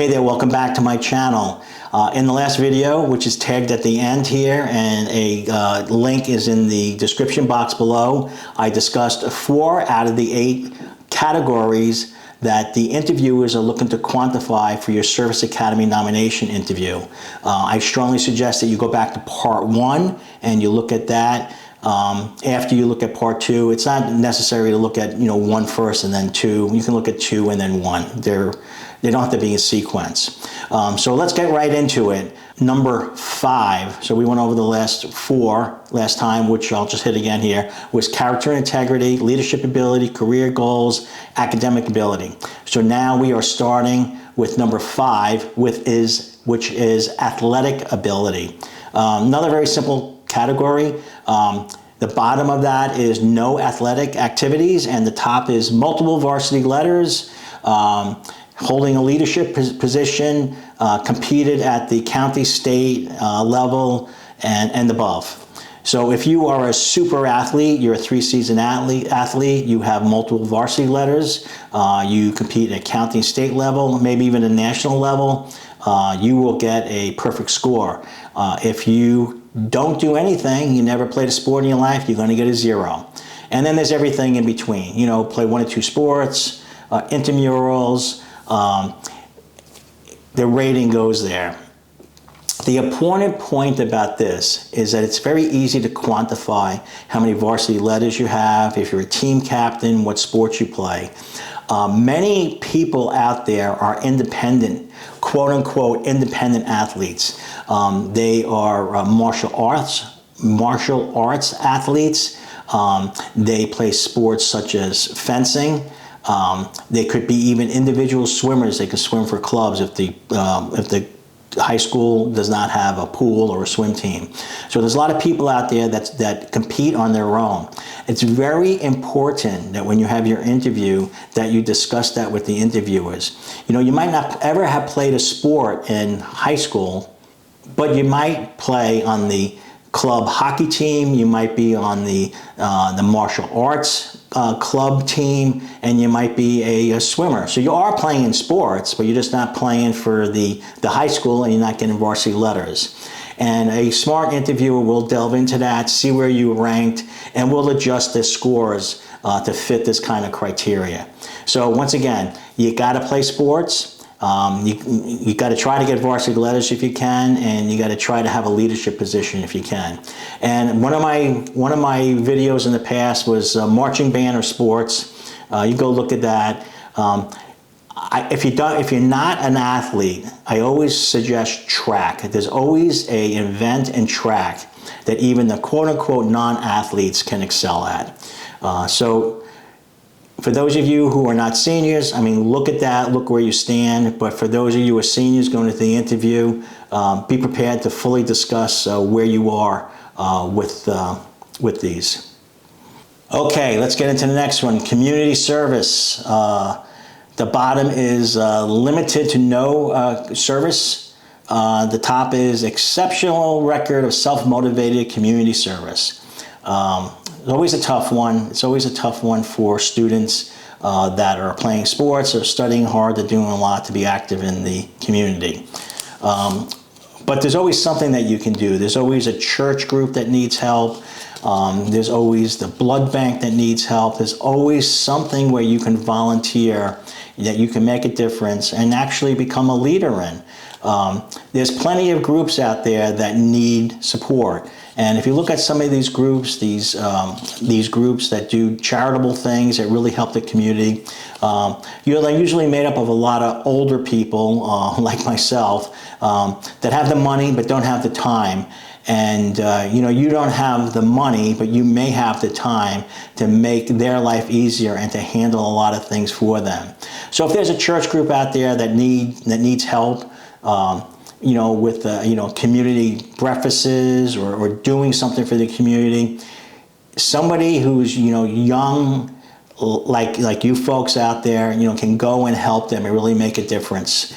Hey there, welcome back to my channel. In the last video, which is tagged at the end here, and a link is in the description box below, I discussed 4 out of the 8 categories that the interviewers are looking to quantify for your Service Academy nomination interview. I strongly suggest that you go back to part 1 and you look at that. After you look at part 2, it's not necessary to look at 1 first and then 2. You can look at 2 and then 1. They don't have to be in sequence. So let's get right into it. Number 5, so we went over the last 4 last time, which I'll just hit again here, was character integrity, leadership ability, career goals, academic ability. So now we are starting with number 5, which is athletic ability. Another very simple category. The bottom of that is no athletic activities, and the top is multiple varsity letters, holding a leadership position, competed at the county, state level, and above. So if you are a super athlete, you're a 3-season athlete, you have multiple varsity letters, you compete at county and state level, maybe even a national level, you will get a perfect score. If you don't do anything, you never played a sport in your life, you're going to get a 0. And then there's everything in between. Play 1 or 2 sports, intramurals, the rating goes there. The important point about this is that it's very easy to quantify how many varsity letters you have, if you're a team captain, what sports you play. Many people out there are independent, quote-unquote independent athletes. They are martial arts athletes. They play sports such as fencing. They could be even individual swimmers. They can swim for clubs if the high school does not have a pool or a swim team. So there's a lot of people out there that compete on their own. It's very important that when you have your interview that you discuss that with the interviewers. You might not ever have played a sport in high school, but you might play on the club hockey team, you might be on the martial arts club team, and you might be a swimmer. So you are playing in sports, but you're just not playing for the high school, and you're not getting varsity letters. And a smart interviewer will delve into that, see where you ranked, and will adjust their scores to fit this kind of criteria. So once again, you got to play sports. You got to try to get varsity letters if you can, and you got to try to have a leadership position if you can. And one of my videos in the past was marching band or sports. You go look at that. If you're not an athlete, I always suggest track. There's always an event in track that even the quote-unquote non-athletes can excel at. So for those of you who are not seniors, look at that, look where you stand. But for those of you who are seniors going into the interview, be prepared to fully discuss where you are with these. Okay, let's get into the next one, community service. The bottom is limited to no service. The top is exceptional record of self-motivated community service. It's always a tough one. It's always a tough one for students that are playing sports or studying hard. They're doing a lot to be active in the community. But there's always something that you can do. There's always a church group that needs help. There's always the blood bank that needs help. There's always something where you can volunteer, that you can make a difference and actually become a leader in. There's plenty of groups out there that need support. And if you look at some of these groups, these groups that do charitable things that really help the community, they're usually made up of a lot of older people, like myself, that have the money but don't have the time. And you don't have the money, but you may have the time to make their life easier and to handle a lot of things for them. So if there's a church group out there that needs help, with community breakfasts or doing something for the community, somebody who's young, like you folks out there, can go and help them and really make a difference.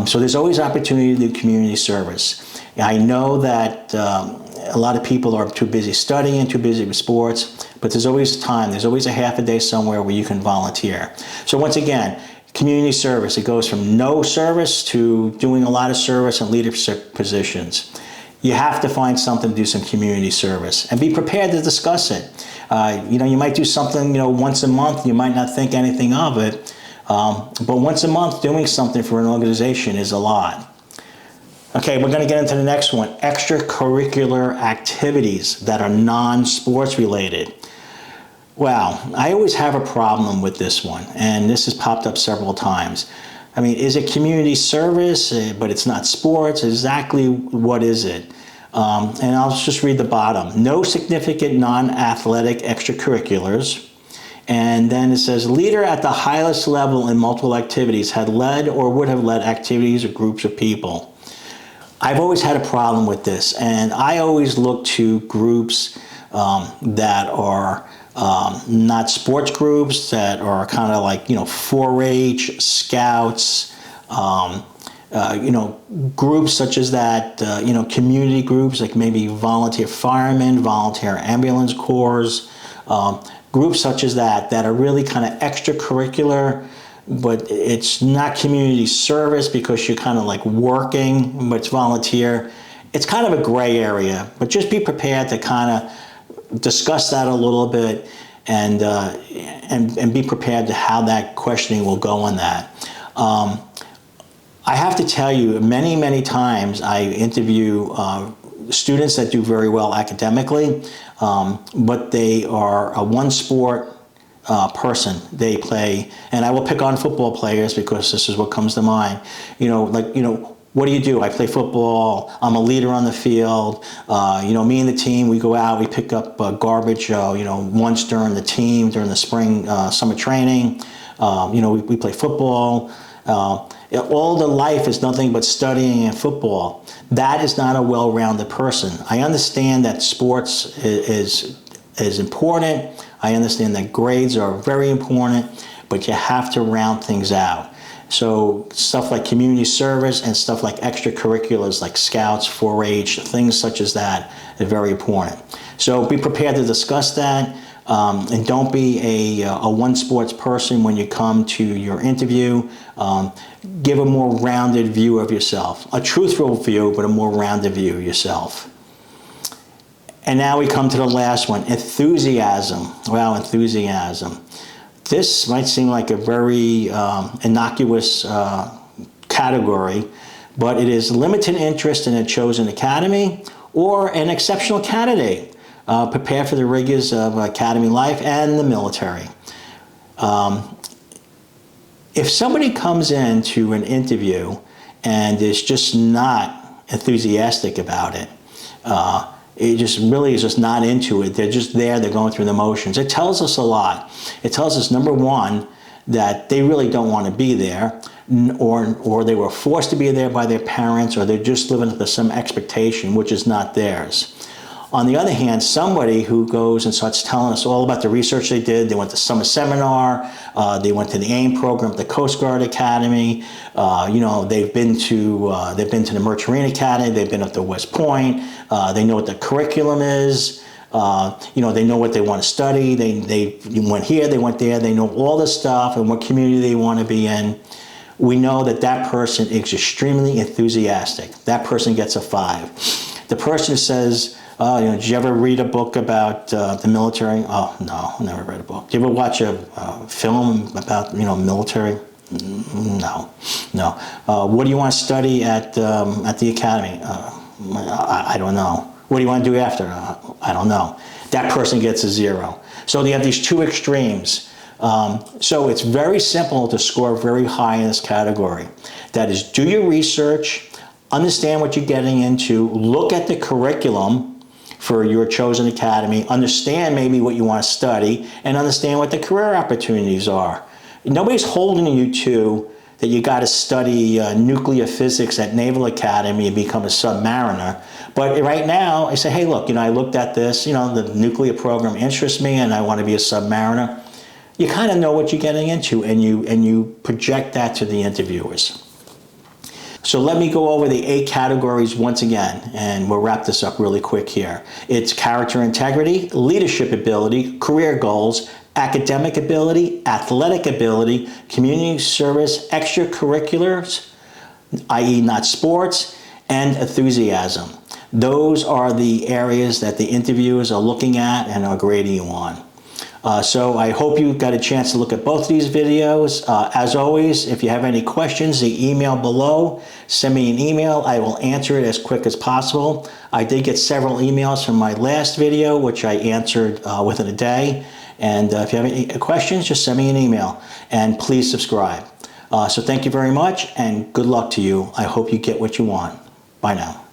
So there's always opportunity to do community service. I know that a lot of people are too busy studying, too busy with sports, but there's always time. There's always a half a day somewhere where you can volunteer. So once again, Community service, it goes from no service to doing a lot of service and leadership positions. You have to find something to do some community service and be prepared to discuss it. You might do something, once a month, you might not think anything of it, but once a month doing something for an organization is a lot. Okay, we're going to get into the next one, extracurricular activities that are non-sports related. Wow, I always have a problem with this one, and this has popped up several times. I mean, is it community service, but it's not sports? Exactly what is it? And I'll just read the bottom. No significant non-athletic extracurriculars. And then it says, leader at the highest level in multiple activities had led or would have led activities or groups of people. I've always had a problem with this, and I always look to groups that are not sports groups, that are kind of like, 4-H, scouts, groups such as that, community groups like maybe volunteer firemen, volunteer ambulance corps, groups such as that are really kind of extracurricular, but it's not community service because you're kind of like working, but it's volunteer. It's kind of a gray area, but just be prepared to kind of discuss that a little bit and be prepared to how that questioning will go on that. I have to tell you, many, many times I interview students that do very well academically, but they are a one-sport person. They play, and I will pick on football players because this is what comes to mind. What do you do? I play football. I'm a leader on the field. Me and the team, we go out, we pick up garbage, once during the spring, summer training. We play football. All the life is nothing but studying and football. That is not a well-rounded person. I understand that sports is important. I understand that grades are very important, but you have to round things out. So stuff like community service and stuff like extracurriculars like scouts, 4-H, things such as that are very important. So be prepared to discuss that, and don't be a one-sports person when you come to your interview. Give a more rounded view of yourself. A truthful view, but a more rounded view of yourself. And now we come to the last one, enthusiasm. Wow, enthusiasm. This might seem like a very innocuous category, but it is limited interest in a chosen academy or an exceptional candidate prepared for the rigors of academy life and the military. If somebody comes into an interview and is just not enthusiastic about it, it just really is just not into it. They're just there. They're going through the motions. It tells us a lot. It tells us, number one, that they really don't want to be there, or they were forced to be there by their parents, or they're just living up to some expectation which is not theirs. On the other hand, somebody who goes and starts telling us all about the research they did, they went to summer seminar, they went to the AIM program at the Coast Guard Academy, they've been to the Merchant Marine Academy, they've been up to West Point, they know what the curriculum is, they know what they want to study, they went here, they went there, they know all this stuff and what community they want to be in. We know that person is extremely enthusiastic. That person gets a 5. The person says, did you ever read a book about the military? Oh, no, I never read a book. Did you ever watch a film about, military? No. What do you want to study at the academy? I don't know. What do you want to do after? I don't know. That person gets a 0. So they have these two extremes. So it's very simple to score very high in this category. That is, do your research, understand what you're getting into, look at the curriculum for your chosen academy, understand maybe what you want to study, and understand what the career opportunities are. Nobody's holding you to that you got to study nuclear physics at Naval Academy and become a submariner. But right now, I say, hey, look, I looked at this, the nuclear program interests me and I want to be a submariner. You kind of know what you're getting into, and you project that to the interviewers. So let me go over the 8 categories once again, and we'll wrap this up really quick here. It's character integrity, leadership ability, career goals, academic ability, athletic ability, community service, extracurriculars, i.e. not sports, and enthusiasm. Those are the areas that the interviewers are looking at and are grading you on. So I hope you got a chance to look at both of these videos. As always, if you have any questions, the email below, send me an email. I will answer it as quick as possible. I did get several emails from my last video, which I answered within a day. And if you have any questions, just send me an email. And please subscribe. So thank you very much, and good luck to you. I hope you get what you want. Bye now.